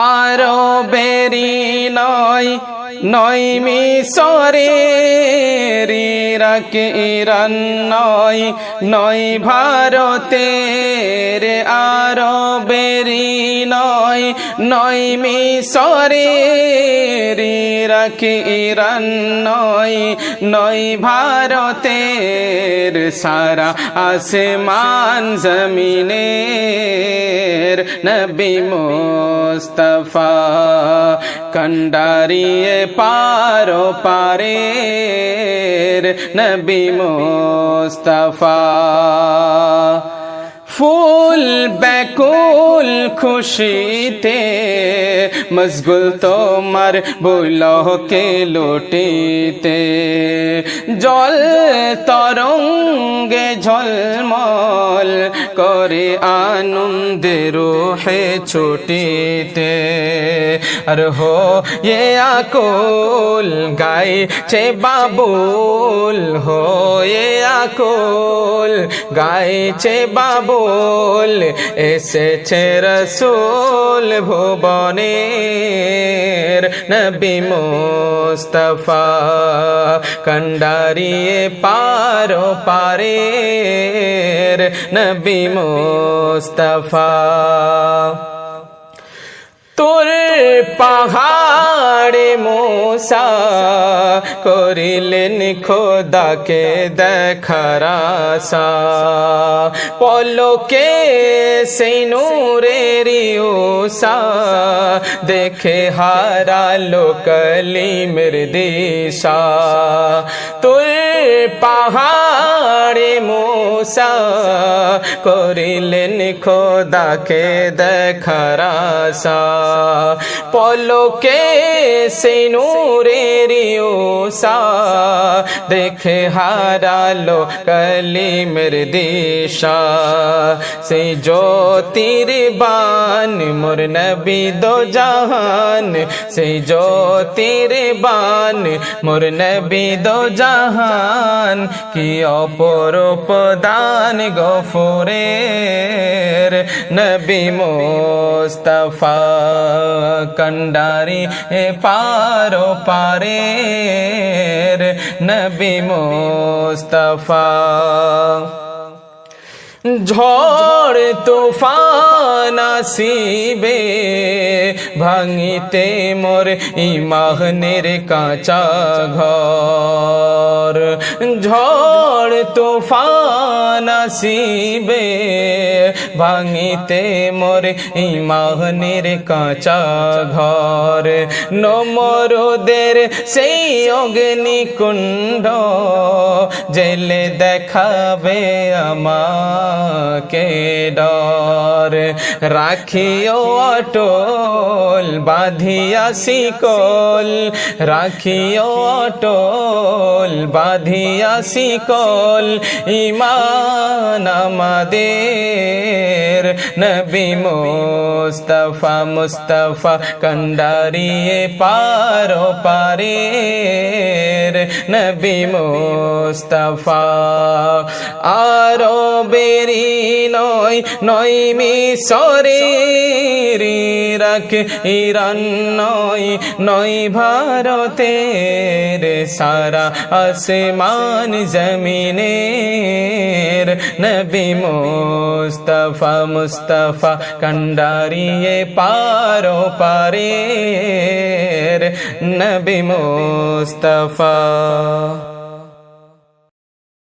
আরবেরি নয় নয় মিসরের, ইরাক ইরান নয় নয় ভারতের। আরবেরি নয় নয় মিসরের, ইরাক ইরান নয় নয় ভারতের। সারা আসমান জমিনের নবী মুস্তাফা, কন্ডারিয়ে পারো পারের নবী মুস্তাফা। ফুল ব্যাকুল খুশিতে মশগুল তোমার বুলকে লুটিতে, জল তরঙ্গে ঝলমল করে আনন্দে রোহে ছুটিতে। আর হো ये আকুল গাইছে বাবুল, হো ये আকুল গাইছে বাবুল। এসেছে রসূল ভুবনের নবী মুস্তাফা, কন্ডারিয়ে পারো পারের নবী মুস্তাফা। তোর পাহাড়ে মুসা করিলেন খোদাকে দেখার আশা, পলকে সেই নূরের উষা দেখে হারালো কলিমের দিশা। তোর পাহাড়ে মুসা করিলেন খোদাকে দেখার আশা, পলকে সেই নূরের উষা দেখে হারালো কলিমের দিশা। সেই জ্যোতির বান মোর নবী দো জাহান, সেই জ্যোতির বান মোর নবী দো জাহান। কি অপরূপ দান গফুরের নবী মুস্তাফা, কন্ডারি পারো পারের নবী মুস্তাফা। ঝড় তুফান আসিবে ভাঙিতে মোর ইমানের কাঁচা ঘর, ঝড় তুফান আসিবে ভাঙিতে মোর ইমানের কাঁচা ঘর। নমরুদের সেই অগ্নিকুণ্ড জেলে দেখাবে আমাকে ডর। রাখিও অটল বাঁধিয়া শিকল, রাখিও অটল বাঁধিয়া শিকল। ঈমান আমাদের নবী মুস্তাফা, মুস্তাফা কন্ডারিয়ে পারো পারের নবী মুস্তাফা। আরবেরি নয় নয় মিসরের, ইরাক ইরান নয় নয় ভারতের। সারা আসমান জমিনের নবী মুস্তাফা, মুস্তাফা কন্ডারিয়ে পারো পারের নবী মুস্তাফা।